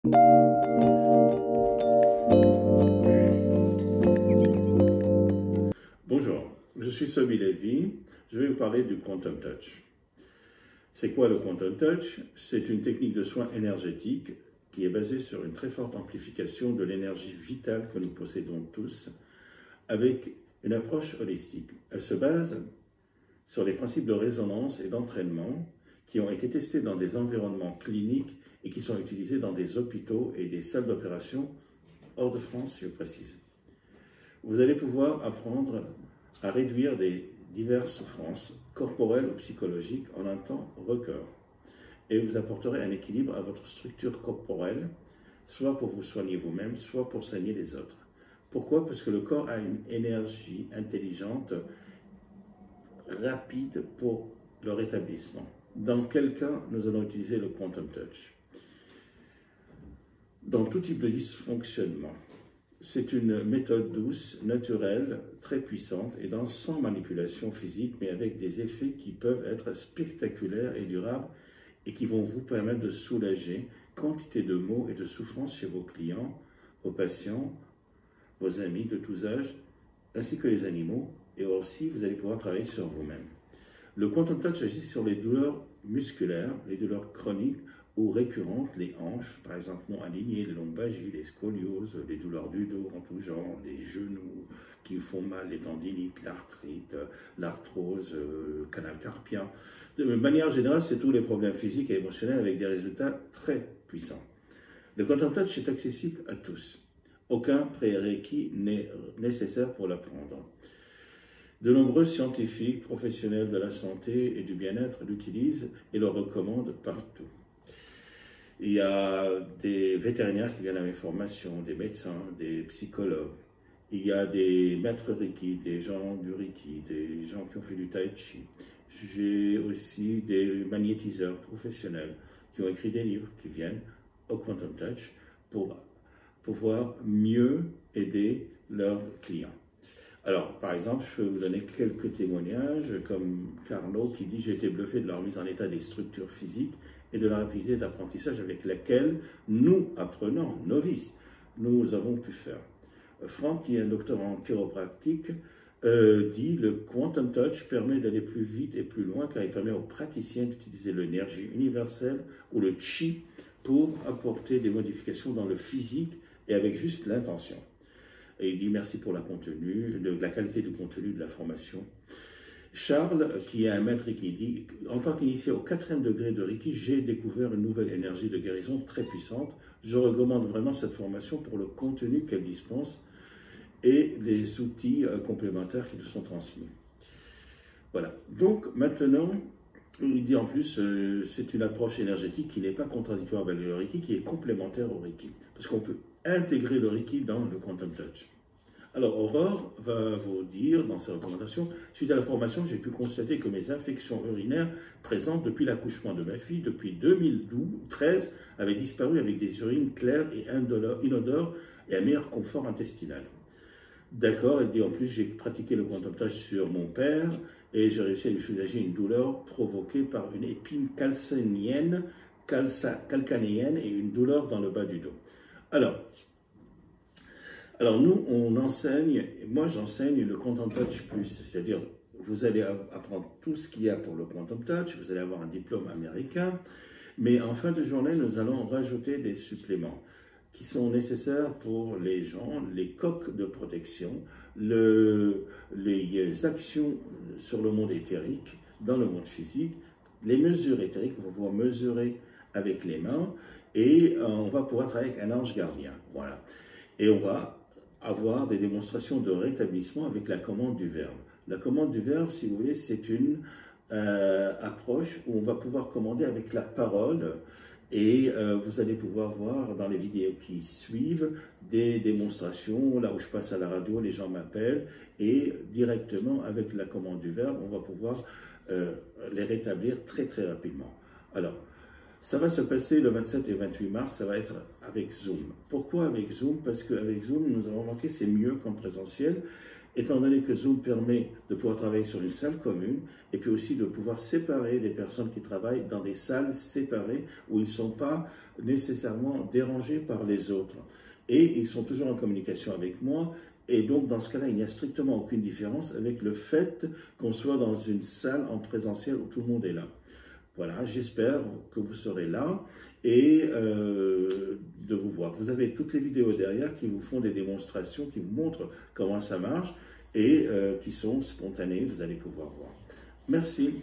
Bonjour, je suis Somi Levy, je vais vous parler du Quantum Touch. C'est quoi le Quantum Touch? C'est une technique de soin énergétique qui est basée sur une très forte amplification de l'énergie vitale que nous possédons tous, avec une approche holistique. Elle se base sur les principes de résonance et d'entraînement qui ont été testés dans des environnements cliniques et qui sont utilisés dans des hôpitaux et des salles d'opération hors de France, si je précise. Vous allez pouvoir apprendre à réduire des diverses souffrances corporelles ou psychologiques en un temps record. Et vous apporterez un équilibre à votre structure corporelle, soit pour vous soigner vous-même, soit pour soigner les autres. Pourquoi? Parce que le corps a une énergie intelligente, rapide pour le rétablissement. Dans quel cas nous allons utiliser le Quantum Touch? Dans tout type de dysfonctionnement. C'est une méthode douce, naturelle, très puissante et sans manipulation physique, mais avec des effets qui peuvent être spectaculaires et durables et qui vont vous permettre de soulager quantité de maux et de souffrances chez vos clients, vos patients, vos amis de tous âges, ainsi que les animaux, et aussi vous allez pouvoir travailler sur vous-même. Le Quantum Touch agit sur les douleurs musculaires, les douleurs chroniques ou récurrentes, les hanches, par exemple non alignées, les lombalgies, les scolioses, les douleurs du dos en tout genre, les genoux qui font mal, les tendinites, l'arthrite, l'arthrose, le canal carpien. De manière générale, c'est tous les problèmes physiques et émotionnels avec des résultats très puissants. Le Quantum Touch est accessible à tous. Aucun prérequis n'est nécessaire pour l'apprendre. De nombreux scientifiques, professionnels de la santé et du bien-être l'utilisent et le recommandent partout. Il y a des vétérinaires qui viennent à mes formations, des médecins, des psychologues. Il y a des maîtres Reiki, des gens du Reiki, des gens qui ont fait du Tai Chi. J'ai aussi des magnétiseurs professionnels qui ont écrit des livres qui viennent au Quantum Touch pour pouvoir mieux aider leurs clients. Alors, par exemple, je peux vous donner quelques témoignages, comme Carnot qui dit « J'ai été bluffé de leur mise en état des structures physiques et de la rapidité d'apprentissage avec laquelle nous, apprenants, novices, nous avons pu faire. » Franck, qui est un docteur en chiropratique, dit « Le Quantum Touch permet d'aller plus vite et plus loin car il permet aux praticiens d'utiliser l'énergie universelle ou le chi pour apporter des modifications dans le physique et avec juste l'intention. » Et il dit merci pour la qualité du contenu de la formation. Charles, qui est un maître Reiki, dit en tant qu'initié au 4e degré de Reiki, j'ai découvert une nouvelle énergie de guérison très puissante. Je recommande vraiment cette formation pour le contenu qu'elle dispense et les outils complémentaires qui nous sont transmis. Voilà. Donc maintenant, il dit en plus, c'est une approche énergétique qui n'est pas contradictoire avec le Reiki, qui est complémentaire au Reiki. Parce qu'on peut intégrer le Reiki dans le Quantum Touch. Alors, Aurore va vous dire dans ses recommandations, suite à la formation, j'ai pu constater que mes infections urinaires présentes depuis l'accouchement de ma fille, depuis 2013, avaient disparu avec des urines claires et inodores et un meilleur confort intestinal. D'accord, elle dit en plus, j'ai pratiqué le Quantum Touch sur mon père et j'ai réussi à lui soulager une douleur provoquée par une épine calcanéenne et une douleur dans le bas du dos. Alors nous, on enseigne, moi j'enseigne le Quantum Touch Plus, c'est-à-dire vous allez apprendre tout ce qu'il y a pour le Quantum Touch, vous allez avoir un diplôme américain, mais en fin de journée, nous allons rajouter des suppléments qui sont nécessaires pour les gens, les coques de protection, les actions sur le monde éthérique, dans le monde physique, les mesures éthériques, on va pouvoir mesurer avec les mains et on va pouvoir travailler avec un ange gardien. Voilà. Et on va avoir des démonstrations de rétablissement avec la commande du Verbe. La commande du Verbe, si vous voulez, c'est une approche où on va pouvoir commander avec la parole et vous allez pouvoir voir dans les vidéos qui suivent des démonstrations, là où je passe à la radio, les gens m'appellent et directement avec la commande du Verbe, on va pouvoir les rétablir très très rapidement. Alors, ça va se passer le 27 et 28 mars, ça va être avec Zoom. Pourquoi avec Zoom? Parce qu'avec Zoom, nous avons remarqué c'est mieux qu'en présentiel. étant donné que Zoom permet de pouvoir travailler sur une salle commune et puis aussi de pouvoir séparer les personnes qui travaillent dans des salles séparées où ils ne sont pas nécessairement dérangés par les autres. Et ils sont toujours en communication avec moi. Et donc, dans ce cas-là, il n'y a strictement aucune différence avec le fait qu'on soit dans une salle en présentiel où tout le monde est là. Voilà, j'espère que vous serez là et de vous voir. Vous avez toutes les vidéos derrière qui vous font des démonstrations, qui vous montrent comment ça marche et qui sont spontanées, vous allez pouvoir voir. Merci.